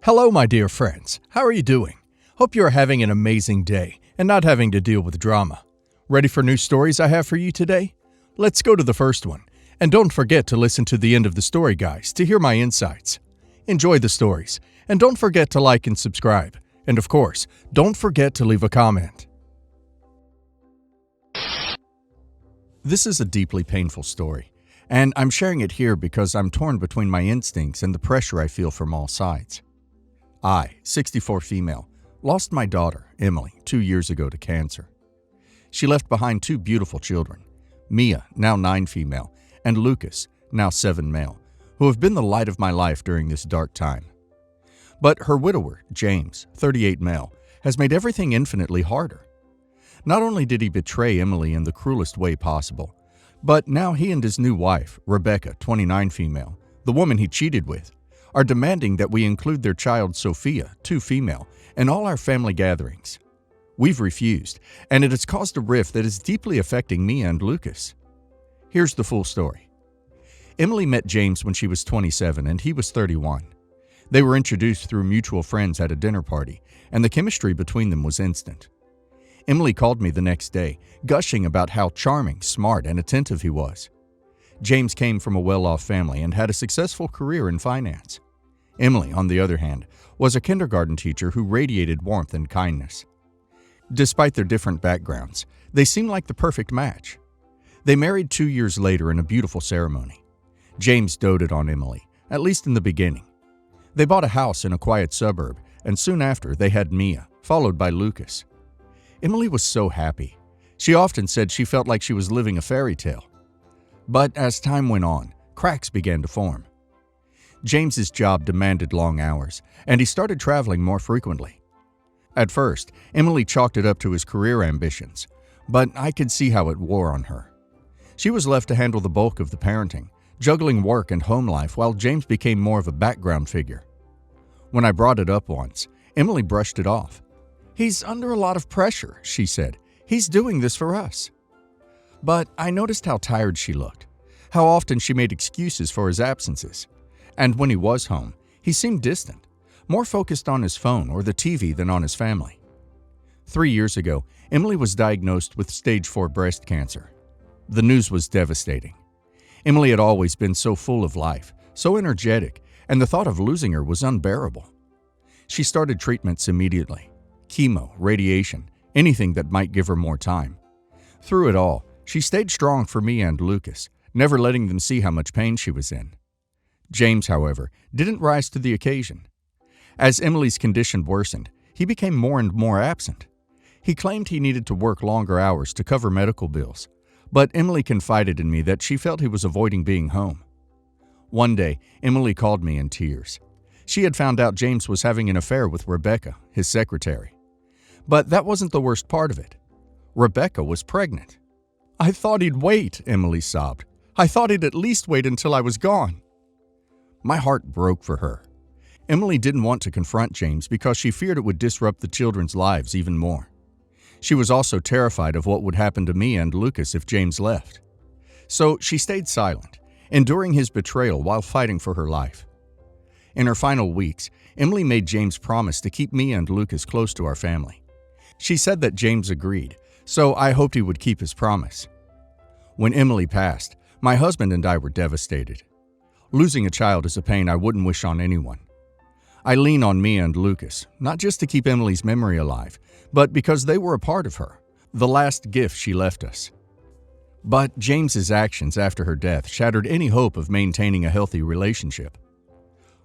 Hello, my dear friends. How are you doing? Hope you are having an amazing day and not having to deal with drama. Ready for new stories I have for you today? Let's go to the first one. And don't forget to listen to the end of the story, guys, to hear my insights. Enjoy the stories, and don't forget to like and subscribe. And of course, don't forget to leave a comment. This is a deeply painful story, and I'm sharing it here because I'm torn between my instincts and the pressure I feel from all sides. I, 64 female, lost my daughter, Emily, 2 years ago to cancer. She left behind 2 beautiful children, Mia, now 9 female, and Lucas, now 7 male, who have been the light of my life during this dark time. But her widower, James, 38 male, has made everything infinitely harder. Not only did he betray Emily in the cruelest way possible, but now he and his new wife, Rebecca, 29 female, the woman he cheated with, are demanding that we include their child Sophia, 2 female, in all our family gatherings. We've refused, and it has caused a rift that is deeply affecting Mia and Lucas. Here's the full story. Emily met James when she was 27 and he was 31. They were introduced through mutual friends at a dinner party, and the chemistry between them was instant. Emily called me the next day, gushing about how charming, smart, and attentive he was. James came from a well-off family and had a successful career in finance. Emily, on the other hand, was a kindergarten teacher who radiated warmth and kindness. Despite their different backgrounds, they seemed like the perfect match. They married 2 years later in a beautiful ceremony. James doted on Emily, at least in the beginning. They bought a house in a quiet suburb, and soon after they had Mia, followed by Lucas. Emily was so happy. She often said she felt like she was living a fairy tale. But as time went on, cracks began to form. James's job demanded long hours, and he started traveling more frequently. At first, Emily chalked it up to his career ambitions, but I could see how it wore on her. She was left to handle the bulk of the parenting, juggling work and home life while James became more of a background figure. When I brought it up once, Emily brushed it off. "He's under a lot of pressure," she said. "He's doing this for us." But I noticed how tired she looked, how often she made excuses for his absences. And when he was home, he seemed distant, more focused on his phone or the TV than on his family. 3 years ago, Emily was diagnosed with stage 4 breast cancer. The news was devastating. Emily had always been so full of life, so energetic, and the thought of losing her was unbearable. She started treatments immediately. Chemo, radiation, anything that might give her more time. Through it all, she stayed strong for me and Lucas, never letting them see how much pain she was in. James, however, didn't rise to the occasion. As Emily's condition worsened, he became more and more absent. He claimed he needed to work longer hours to cover medical bills, but Emily confided in me that she felt he was avoiding being home. One day, Emily called me in tears. She had found out James was having an affair with Rebecca, his secretary. But that wasn't the worst part of it. Rebecca was pregnant. "I thought he'd wait," Emily sobbed. "I thought he'd at least wait until I was gone." My heart broke for her. Emily didn't want to confront James because she feared it would disrupt the children's lives even more. She was also terrified of what would happen to me and Lucas if James left. So she stayed silent, enduring his betrayal while fighting for her life. In her final weeks, Emily made James promise to keep me and Lucas close to our family. She said that James agreed, so I hoped he would keep his promise. When Emily passed, my husband and I were devastated. Losing a child is a pain I wouldn't wish on anyone. I lean on Mia and Lucas, not just to keep Emily's memory alive, but because they were a part of her, the last gift she left us. But James's actions after her death shattered any hope of maintaining a healthy relationship.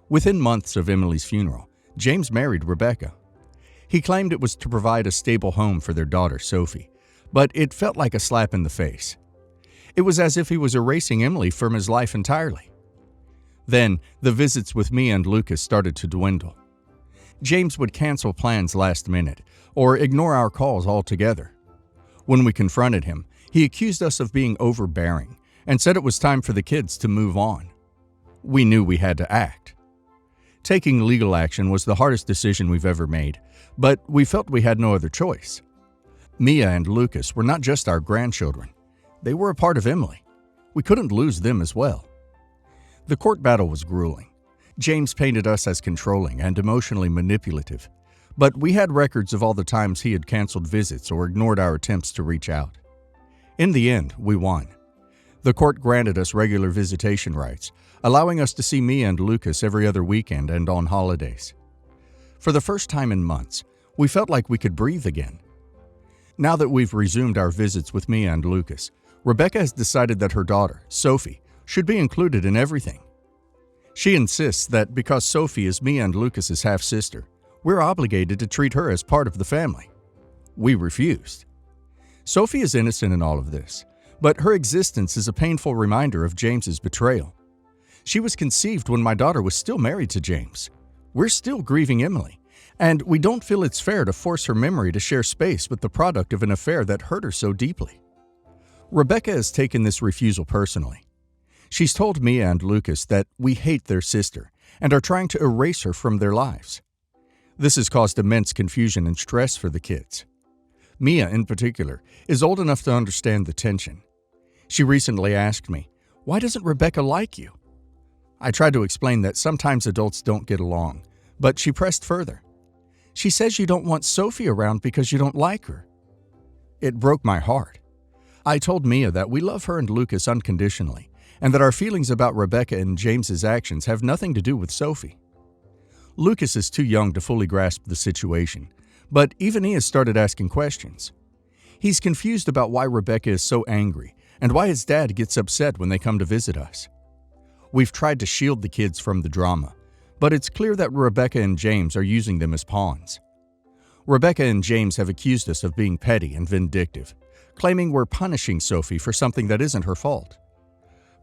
Within months of Emily's funeral, James married Rebecca. He claimed it was to provide a stable home for their daughter, Sophie, but it felt like a slap in the face. It was as if he was erasing Emily from his life entirely. Then, the visits with me and Lucas started to dwindle. James would cancel plans last minute or ignore our calls altogether. When we confronted him, he accused us of being overbearing and said it was time for the kids to move on. We knew we had to act. Taking legal action was the hardest decision we've ever made, but we felt we had no other choice. Mia and Lucas were not just our grandchildren. They were a part of Emily. We couldn't lose them as well. The court battle was grueling. James painted us as controlling and emotionally manipulative, but we had records of all the times he had canceled visits or ignored our attempts to reach out. In the end, we won. The court granted us regular visitation rights, allowing us to see Mia and Lucas every other weekend and on holidays. For the first time in months, we felt like we could breathe again. Now that we've resumed our visits with Mia and Lucas, Rebecca has decided that her daughter, Sophie, should be included in everything. She insists that because Sophie is Mia and Lucas's half-sister, we're obligated to treat her as part of the family. We refused. Sophie is innocent in all of this, but her existence is a painful reminder of James's betrayal. She was conceived when my daughter was still married to James. We're still grieving Emily, and we don't feel it's fair to force her memory to share space with the product of an affair that hurt her so deeply. Rebecca has taken this refusal personally. She's told Mia and Lucas that we hate their sister and are trying to erase her from their lives. This has caused immense confusion and stress for the kids. Mia, in particular, is old enough to understand the tension. She recently asked me, "Why doesn't Rebecca like you?" I tried to explain that sometimes adults don't get along, but she pressed further. "She says you don't want Sophie around because you don't like her." It broke my heart. I told Mia that we love her and Lucas unconditionally, and that our feelings about Rebecca and James's actions have nothing to do with Sophie. Lucas is too young to fully grasp the situation, but even he has started asking questions. He's confused about why Rebecca is so angry and why his dad gets upset when they come to visit us. We've tried to shield the kids from the drama, but it's clear that Rebecca and James are using them as pawns. Rebecca and James have accused us of being petty and vindictive, claiming we're punishing Sophie for something that isn't her fault.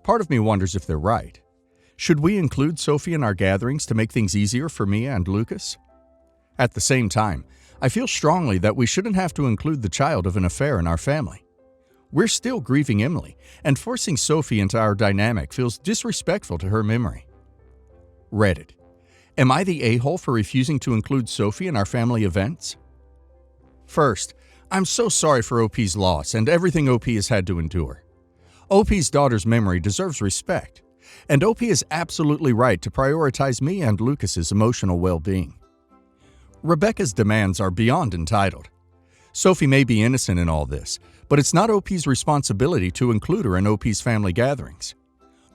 Part of me wonders if they're right. Should we include Sophie in our gatherings to make things easier for Mia and Lucas? At the same time, I feel strongly that we shouldn't have to include the child of an affair in our family. We're still grieving Emily, and forcing Sophie into our dynamic feels disrespectful to her memory. Reddit: am I the a-hole for refusing to include Sophie in our family events? First, I'm so sorry for OP's loss and everything OP has had to endure. OP's daughter's memory deserves respect, and OP is absolutely right to prioritize me and Lucas's emotional well-being. Rebecca's demands are beyond entitled. Sophie may be innocent in all this, but it's not OP's responsibility to include her in OP's family gatherings.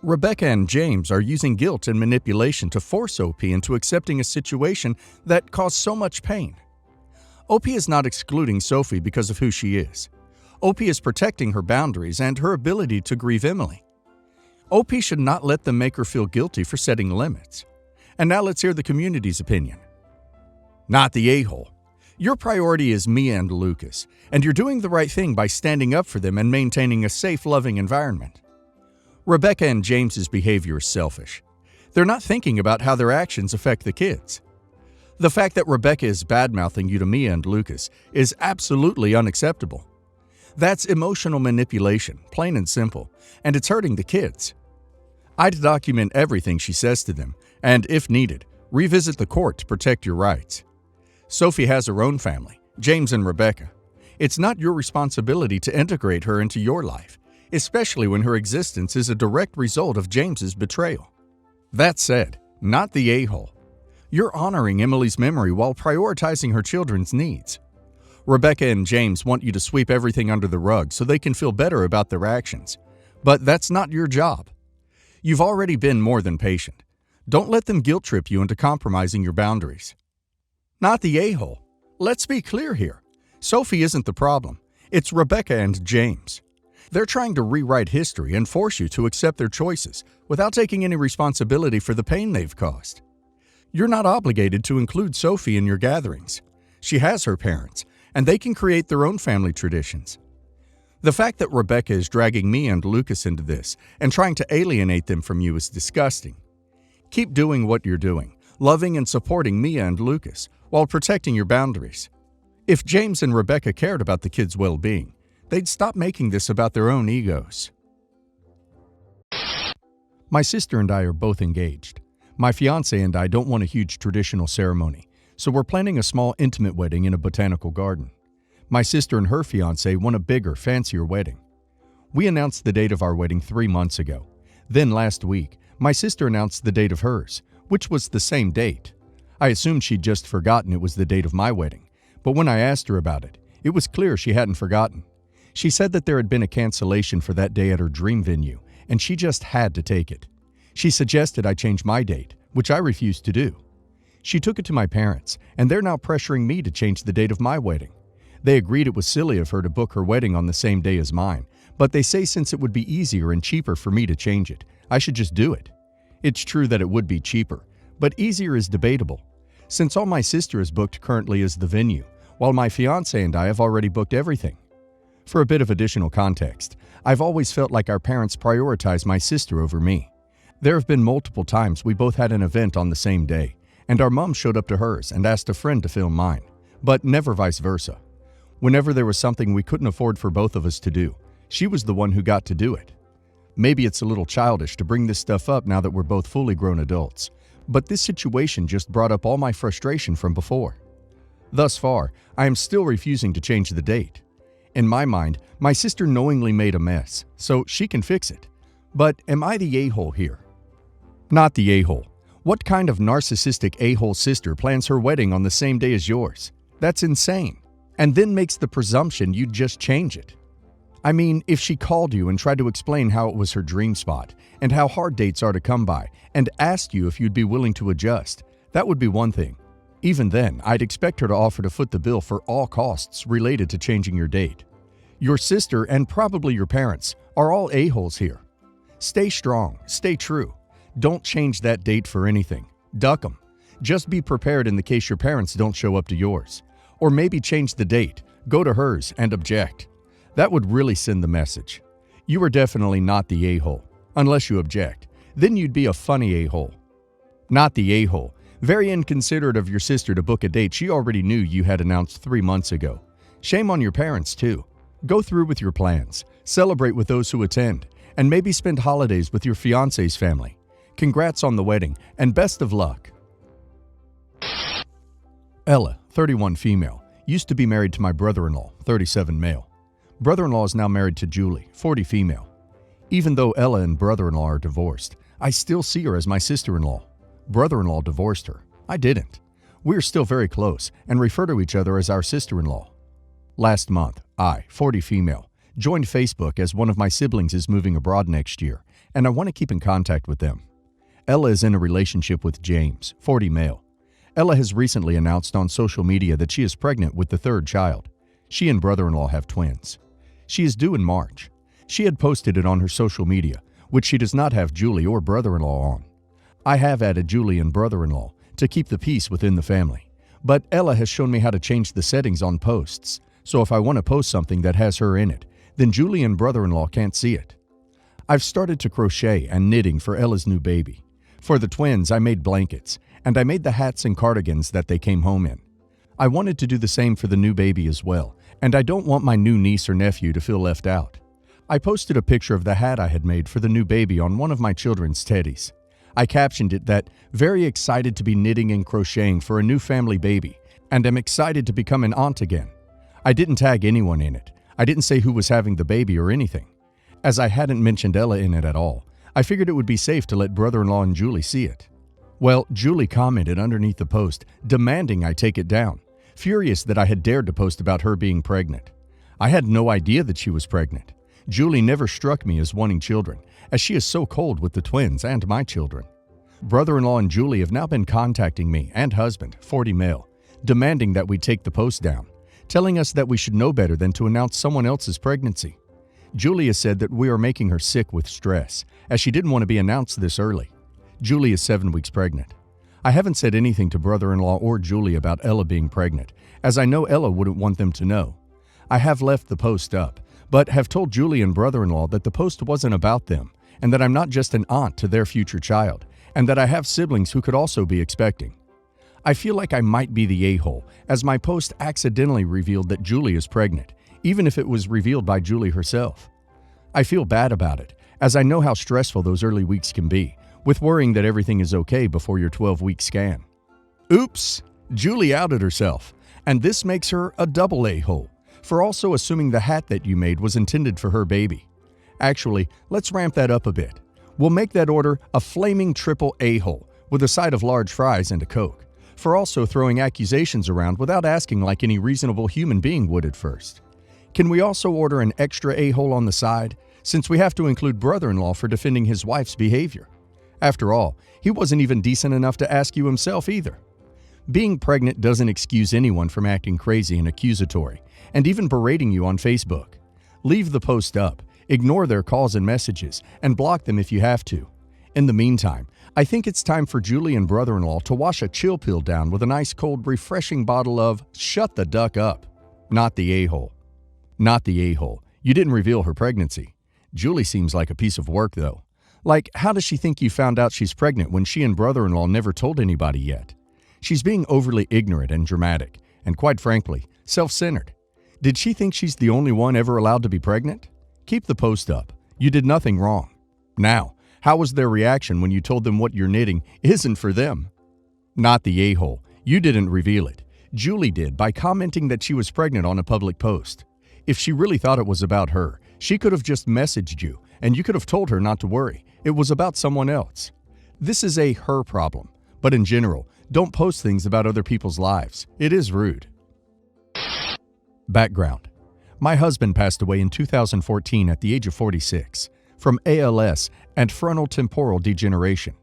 Rebecca and James are using guilt and manipulation to force OP into accepting a situation that caused so much pain. OP is not excluding Sophie because of who she is. OP is protecting her boundaries and her ability to grieve Emily. OP should not let them make her feel guilty for setting limits. And now let's hear the community's opinion. Not the a-hole. Your priority is Mia and Lucas, and you're doing the right thing by standing up for them and maintaining a safe, loving environment. Rebecca and James's behavior is selfish. They're not thinking about how their actions affect the kids. The fact that Rebecca is bad-mouthing you to Mia and Lucas is absolutely unacceptable. That's emotional manipulation, plain and simple, and it's hurting the kids. I'd document everything she says to them, and if needed, revisit the court to protect your rights. Sophie has her own family, James and Rebecca. It's not your responsibility to integrate her into your life, especially when her existence is a direct result of James's betrayal. That said, not the a-hole. You're honoring Emily's memory while prioritizing her children's needs. Rebecca and James want you to sweep everything under the rug so they can feel better about their actions. But that's not your job. You've already been more than patient. Don't let them guilt-trip you into compromising your boundaries. Not the a-hole. Let's be clear here. Sophie isn't the problem. It's Rebecca and James. They're trying to rewrite history and force you to accept their choices without taking any responsibility for the pain they've caused. You're not obligated to include Sophie in your gatherings. She has her parents, and they can create their own family traditions. The fact that Rebecca is dragging me and Lucas into this and trying to alienate them from you is disgusting. Keep doing what you're doing, loving and supporting Mia and Lucas, while protecting your boundaries. If James and Rebecca cared about the kids' well-being, they'd stop making this about their own egos. My sister and I are both engaged. My fiance and I don't want a huge traditional ceremony, so we're planning a small intimate wedding in a botanical garden. My sister and her fiance want a bigger, fancier wedding. We announced the date of our wedding 3 months ago. Then last week, my sister announced the date of hers, which was the same date. I assumed she'd just forgotten it was the date of my wedding, but when I asked her about it, it was clear she hadn't forgotten. She said that there had been a cancellation for that day at her dream venue, and she just had to take it. She suggested I change my date, which I refused to do. She took it to my parents, and they're now pressuring me to change the date of my wedding. They agreed it was silly of her to book her wedding on the same day as mine, but they say since it would be easier and cheaper for me to change it, I should just do it. It's true that it would be cheaper, but easier is debatable. Since all my sister is booked currently as the venue, while my fiance and I have already booked everything. For a bit of additional context, I've always felt like our parents prioritize my sister over me. There have been multiple times we both had an event on the same day, and our mom showed up to hers and asked a friend to film mine, but never vice versa. Whenever there was something we couldn't afford for both of us to do, she was the one who got to do it. Maybe it's a little childish to bring this stuff up now that we're both fully grown adults, but this situation just brought up all my frustration from before. Thus far, I am still refusing to change the date. In my mind, my sister knowingly made a mess, so she can fix it. But am I the a-hole here? Not the a-hole. What kind of narcissistic a-hole sister plans her wedding on the same day as yours? That's insane. And then makes the presumption you'd just change it. I mean, if she called you and tried to explain how it was her dream spot and how hard dates are to come by and asked you if you'd be willing to adjust, that would be one thing. Even then, I'd expect her to offer to foot the bill for all costs related to changing your date. Your sister and probably your parents are all a-holes here. Stay strong, stay true. Don't change that date for anything. Duck them. Just be prepared in the case your parents don't show up to yours. Or maybe change the date, go to hers, and object. That would really send the message. You are definitely not the a-hole, unless you object. Then you'd be a funny a-hole. Not the a-hole. Very inconsiderate of your sister to book a date she already knew you had announced 3 months ago. Shame on your parents, too. Go through with your plans, celebrate with those who attend, and maybe spend holidays with your fiance's family. Congrats on the wedding, and best of luck. Ella, 31 female, used to be married to my brother-in-law, 37 male. Brother-in-law is now married to Julie, 40 female. Even though Ella and brother-in-law are divorced, I still see her as my sister-in-law. Brother-in-law divorced her. I didn't. We're still very close and refer to each other as our sister-in-law. Last month, I, 40 female, joined Facebook as one of my siblings is moving abroad next year, and I want to keep in contact with them. Ella is in a relationship with James, 40 male. Ella has recently announced on social media that she is pregnant with the third child. She and brother-in-law have twins. She is due in March. She had posted it on her social media, which she does not have Julie or brother-in-law on. I have added Julie and brother-in-law to keep the peace within the family, but Ella has shown me how to change the settings on posts, so if I want to post something that has her in it, then Julie and brother-in-law can't see it. I've started to crochet and knitting for Ella's new baby. For the twins, I made blankets, and I made the hats and cardigans that they came home in. I wanted to do the same for the new baby as well, and I don't want my new niece or nephew to feel left out. I posted a picture of the hat I had made for the new baby on one of my children's teddies. I captioned it that, very excited to be knitting and crocheting for a new family baby, and am excited to become an aunt again. I didn't tag anyone in it. I didn't say who was having the baby or anything. As I hadn't mentioned Ella in it at all, I figured it would be safe to let brother-in-law and Julie see it. Well, Julie commented underneath the post, demanding I take it down, furious that I had dared to post about her being pregnant. I had no idea that she was pregnant. Julie never struck me as wanting children, as she is so cold with the twins and my children. Brother-in-law and Julie have now been contacting me and husband, 40 male, demanding that we take the post down, telling us that we should know better than to announce someone else's pregnancy. Julie has said that we are making her sick with stress, as she didn't want to be announced this early. Julie is 7 weeks pregnant. I haven't said anything to brother-in-law or Julie about Ella being pregnant, as I know Ella wouldn't want them to know. I have left the post up, but have told Julie and brother-in-law that the post wasn't about them, and that I'm not just an aunt to their future child, and that I have siblings who could also be expecting. I feel like I might be the a-hole, as my post accidentally revealed that Julie is pregnant, even if it was revealed by Julie herself. I feel bad about it, as I know how stressful those early weeks can be, with worrying that everything is okay before your 12-week scan. Oops! Julie outed herself, and this makes her a double a-hole, for also assuming the hat that you made was intended for her baby. Actually, let's ramp that up a bit. We'll make that order a flaming triple a-hole, with a side of large fries and a Coke, for also throwing accusations around without asking like any reasonable human being would at first. Can we also order an extra a-hole on the side, since we have to include brother-in-law for defending his wife's behavior? After all, he wasn't even decent enough to ask you himself either. Being pregnant doesn't excuse anyone from acting crazy and accusatory, and even berating you on Facebook. Leave the post up, ignore their calls and messages, and block them if you have to. In the meantime, I think it's time for Julie and brother-in-law to wash a chill pill down with a nice cold refreshing bottle of Shut the Duck Up. Not the a-hole. Not the a-hole. You didn't reveal her pregnancy. Julie seems like a piece of work though. Like, how does she think you found out she's pregnant when she and brother-in-law never told anybody yet? She's being overly ignorant and dramatic, and quite frankly, self-centered. Did she think she's the only one ever allowed to be pregnant? Keep the post up. You did nothing wrong. Now, how was their reaction when you told them what you're knitting isn't for them? Not the a-hole. You didn't reveal it. Julie did by commenting that she was pregnant on a public post. If she really thought it was about her, she could have just messaged you, and you could have told her not to worry. It was about someone else. This is a her problem, but in general, don't post things about other people's lives. It is rude. Background. My husband passed away in 2014 at the age of 46 from ALS and frontotemporal degeneration.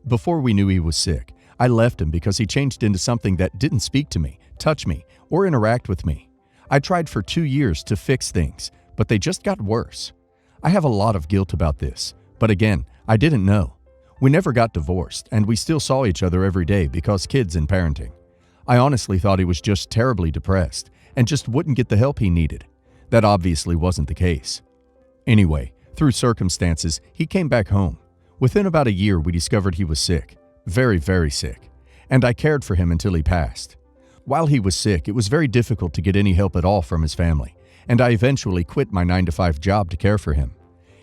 Before we knew he was sick, I left him because he changed into something that didn't speak to me, touch me, or interact with me. I tried for 2 years to fix things, but they just got worse. I have a lot of guilt about this, but again, I didn't know. We never got divorced, and we still saw each other every day because kids and parenting. I honestly thought he was just terribly depressed and just wouldn't get the help he needed. That obviously wasn't the case. Anyway, through circumstances, he came back home. Within about a year, we discovered he was sick. Very, very sick. And I cared for him until he passed. While he was sick, it was very difficult to get any help at all from his family, and I eventually quit my 9-to-5 job to care for him.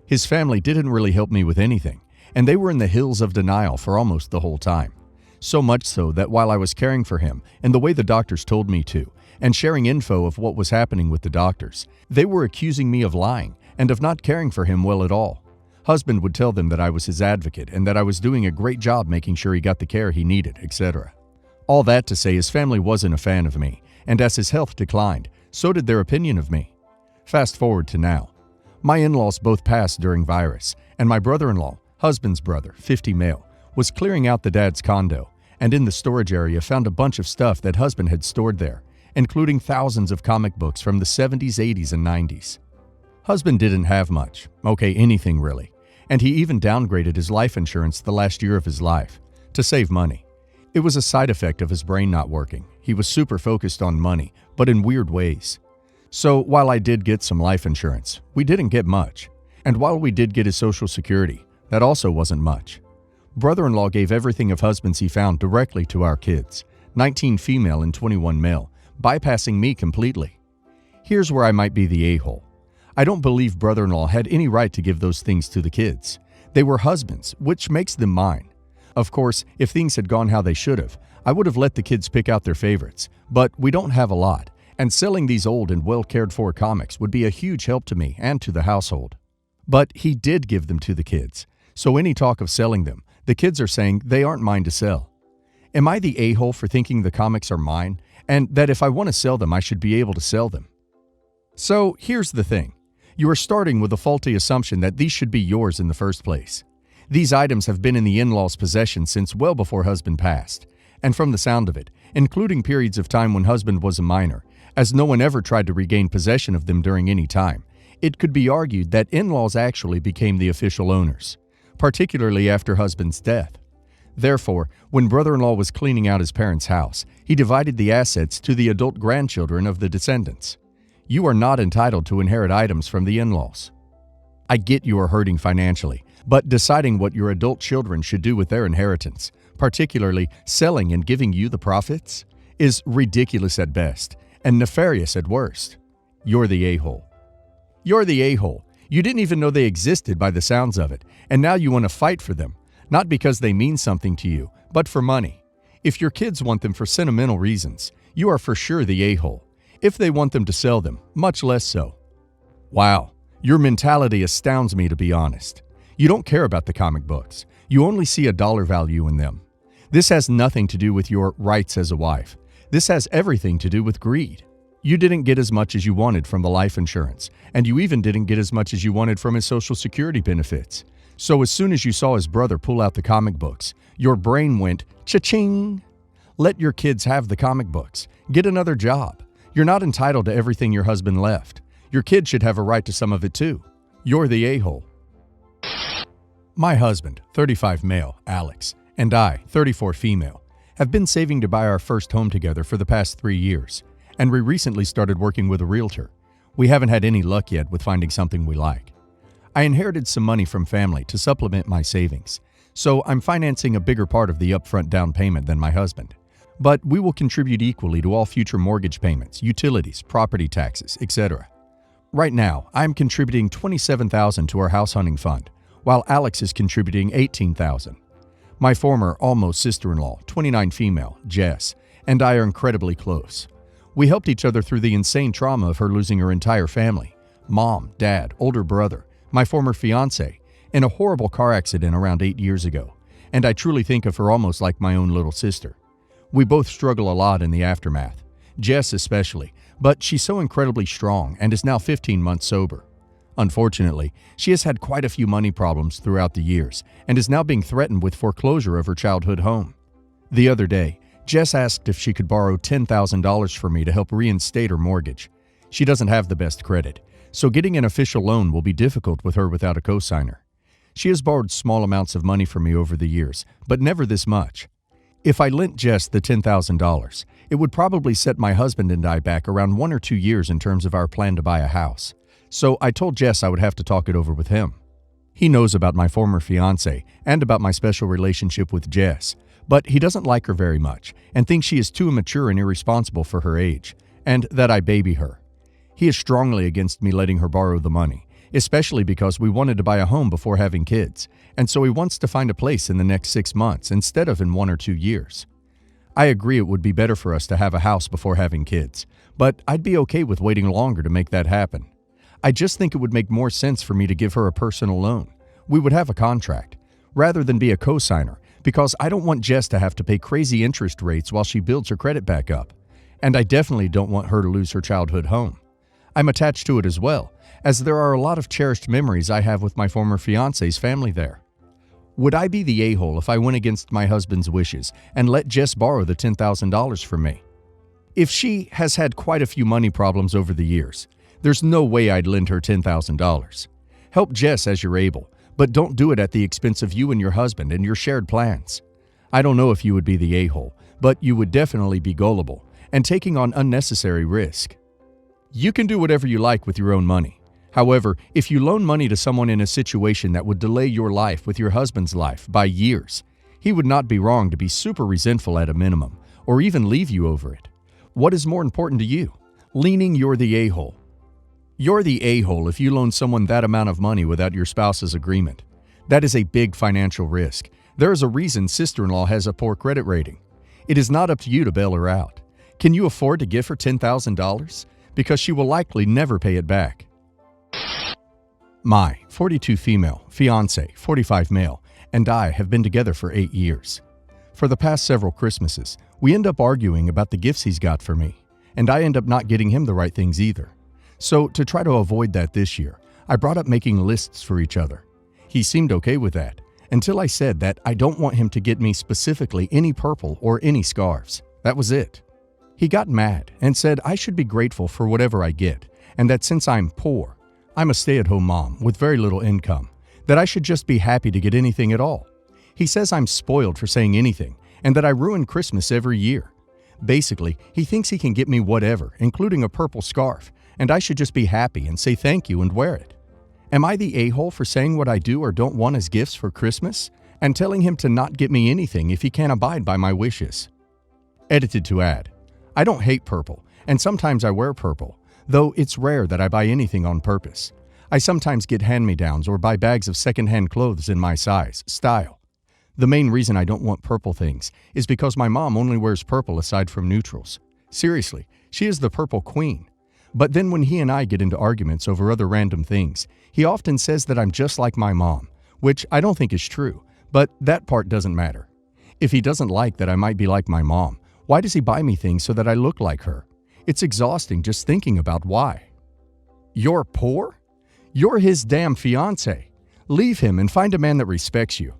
His family didn't really help me with anything, and they were in the hills of denial for almost the whole time. So much so that while I was caring for him in the way the doctors told me to, and sharing info of what was happening with the doctors, they were accusing me of lying and of not caring for him well at all. Husband would tell them that I was his advocate and that I was doing a great job making sure he got the care he needed, etc. All that to say his family wasn't a fan of me, and as his health declined, so did their opinion of me. Fast forward to now. My in-laws both passed during virus, and my brother-in-law, husband's brother, 50 male, was clearing out the dad's condo, and in the storage area found a bunch of stuff that husband had stored there, including thousands of comic books from the 70s, 80s, and 90s. Husband didn't have much, anything really, and he even downgraded his life insurance the last year of his life, to save money. It was a side effect of his brain not working. He was super focused on money, but in weird ways. So while I did get some life insurance, we didn't get much. And while we did get his Social Security, that also wasn't much. Brother-in-law gave everything of husband's he found directly to our kids, 19 female and 21 male, bypassing me completely. Here's where I might be the a-hole. I don't believe brother-in-law had any right to give those things to the kids. They were husband's, which makes them mine. Of course, if things had gone how they should have, I would have let the kids pick out their favorites, but we don't have a lot, and selling these old and well-cared-for comics would be a huge help to me and to the household. But he did give them to the kids, so any talk of selling them, the kids are saying they aren't mine to sell. Am I the a-hole for thinking the comics are mine, and that if I want to sell them, I should be able to sell them? So here's the thing. You are starting with a faulty assumption that these should be yours in the first place. These items have been in the in-laws' possession since well before husband passed, and from the sound of it, including periods of time when husband was a minor, as no one ever tried to regain possession of them during any time, it could be argued that in-laws actually became the official owners, particularly after husband's death. Therefore, when brother-in-law was cleaning out his parents' house, he divided the assets to the adult grandchildren of the descendants. You are not entitled to inherit items from the in-laws. I get you are hurting financially, but deciding what your adult children should do with their inheritance, particularly selling and giving you the profits, is ridiculous at best and nefarious at worst. You're the a-hole. You're the a-hole. You didn't even know they existed by the sounds of it, and now you want to fight for them, not because they mean something to you, but for money. If your kids want them for sentimental reasons, you are for sure the a-hole. If they want them to sell them, much less so. Wow, your mentality astounds me, to be honest. You don't care about the comic books. You only see a dollar value in them. This has nothing to do with your rights as a wife. This has everything to do with greed. You didn't get as much as you wanted from the life insurance, and you even didn't get as much as you wanted from his Social Security benefits. So as soon as you saw his brother pull out the comic books, your brain went cha-ching. Let your kids have the comic books. Get another job. You're not entitled to everything your husband left. Your kids should have a right to some of it too. You're the a-hole. My husband, 35 male, Alex, and I, 34 female, have been saving to buy our first home together for the past 3 years, and we recently started working with a realtor. We haven't had any luck yet with finding something we like. I inherited some money from family to supplement my savings, so I'm financing a bigger part of the upfront down payment than my husband. But we will contribute equally to all future mortgage payments, utilities, property taxes, etc. Right now, I'm contributing $27,000 to our house hunting fund, while Alex is contributing $18,000. My former almost sister-in-law, 29 female, Jess, and I are incredibly close. We helped each other through the insane trauma of her losing her entire family, mom, dad, older brother, my former fiance, in a horrible car accident around 8 years ago, and I truly think of her almost like my own little sister. We both struggle a lot in the aftermath, Jess especially, but she's so incredibly strong and is now 15 months sober. Unfortunately, she has had quite a few money problems throughout the years and is now being threatened with foreclosure of her childhood home. The other day, Jess asked if she could borrow $10,000 from me to help reinstate her mortgage. She doesn't have the best credit, so getting an official loan will be difficult with her without a cosigner. She has borrowed small amounts of money from me over the years, but never this much. If I lent Jess the $10,000, it would probably set my husband and I back around 1 or 2 years in terms of our plan to buy a house. So I told Jess I would have to talk it over with him. He knows about my former fiance and about my special relationship with Jess, but he doesn't like her very much and thinks she is too immature and irresponsible for her age, and that I baby her. He is strongly against me letting her borrow the money, especially because we wanted to buy a home before having kids, and so he wants to find a place in the next 6 months instead of in 1 or 2 years. I agree it would be better for us to have a house before having kids, but I'd be okay with waiting longer to make that happen. I just think it would make more sense for me to give her a personal loan. We would have a contract, rather than be a cosigner, because I don't want Jess to have to pay crazy interest rates while she builds her credit back up. And I definitely don't want her to lose her childhood home. I'm attached to it as well, as there are a lot of cherished memories I have with my former fiance's family there. Would I be the a-hole if I went against my husband's wishes and let Jess borrow the $10,000 from me? If she has had quite a few money problems over the years, there's no way I'd lend her $10,000. Help Jess as you're able, but don't do it at the expense of you and your husband and your shared plans. I don't know if you would be the a-hole, but you would definitely be gullible and taking on unnecessary risk. You can do whatever you like with your own money. However, if you loan money to someone in a situation that would delay your life with your husband's life by years, he would not be wrong to be super resentful at a minimum, or even leave you over it. What is more important to you? Leaning you're the a-hole. You're the a-hole if you loan someone that amount of money without your spouse's agreement. That is a big financial risk. There is a reason sister-in-law has a poor credit rating. It is not up to you to bail her out. Can you afford to give her $10,000? Because she will likely never pay it back. My 42 female, fiance, 45 male, and I have been together for 8 years. For the past several Christmases, we end up arguing about the gifts he's got for me, and I end up not getting him the right things either. So to try to avoid that this year, I brought up making lists for each other. He seemed okay with that, until I said that I don't want him to get me specifically any purple or any scarves. That was it. He got mad and said I should be grateful for whatever I get, and that since I'm poor, I'm a stay-at-home mom with very little income, that I should just be happy to get anything at all. He says I'm spoiled for saying anything, and that I ruin Christmas every year. Basically, he thinks he can get me whatever, including a purple scarf, and I should just be happy and say thank you and wear it. Am I the a-hole for saying what I do or don't want as gifts for Christmas, and telling him to not get me anything if he can't abide by my wishes? Edited to add, I don't hate purple, and sometimes I wear purple, though it's rare that I buy anything on purpose. I sometimes get hand-me-downs or buy bags of second-hand clothes in my size, style. The main reason I don't want purple things is because my mom only wears purple aside from neutrals. Seriously, she is the purple queen. But then when he and I get into arguments over other random things, he often says that I'm just like my mom, which I don't think is true, but that part doesn't matter. If he doesn't like that I might be like my mom, why does he buy me things so that I look like her? It's exhausting just thinking about why. You're poor? You're his damn fiance. Leave him and find a man that respects you.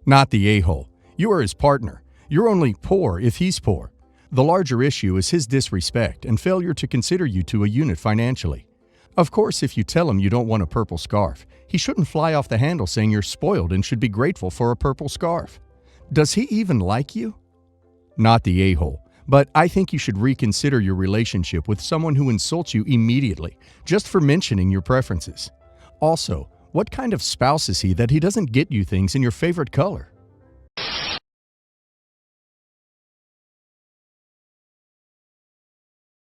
Not the a-hole. You are his partner. You're only poor if he's poor. The larger issue is his disrespect and failure to consider you two a unit financially. Of course, if you tell him you don't want a purple scarf, he shouldn't fly off the handle saying you're spoiled and should be grateful for a purple scarf. Does he even like you? Not the a-hole, but I think you should reconsider your relationship with someone who insults you immediately, just for mentioning your preferences. Also, what kind of spouse is he that he doesn't get you things in your favorite color?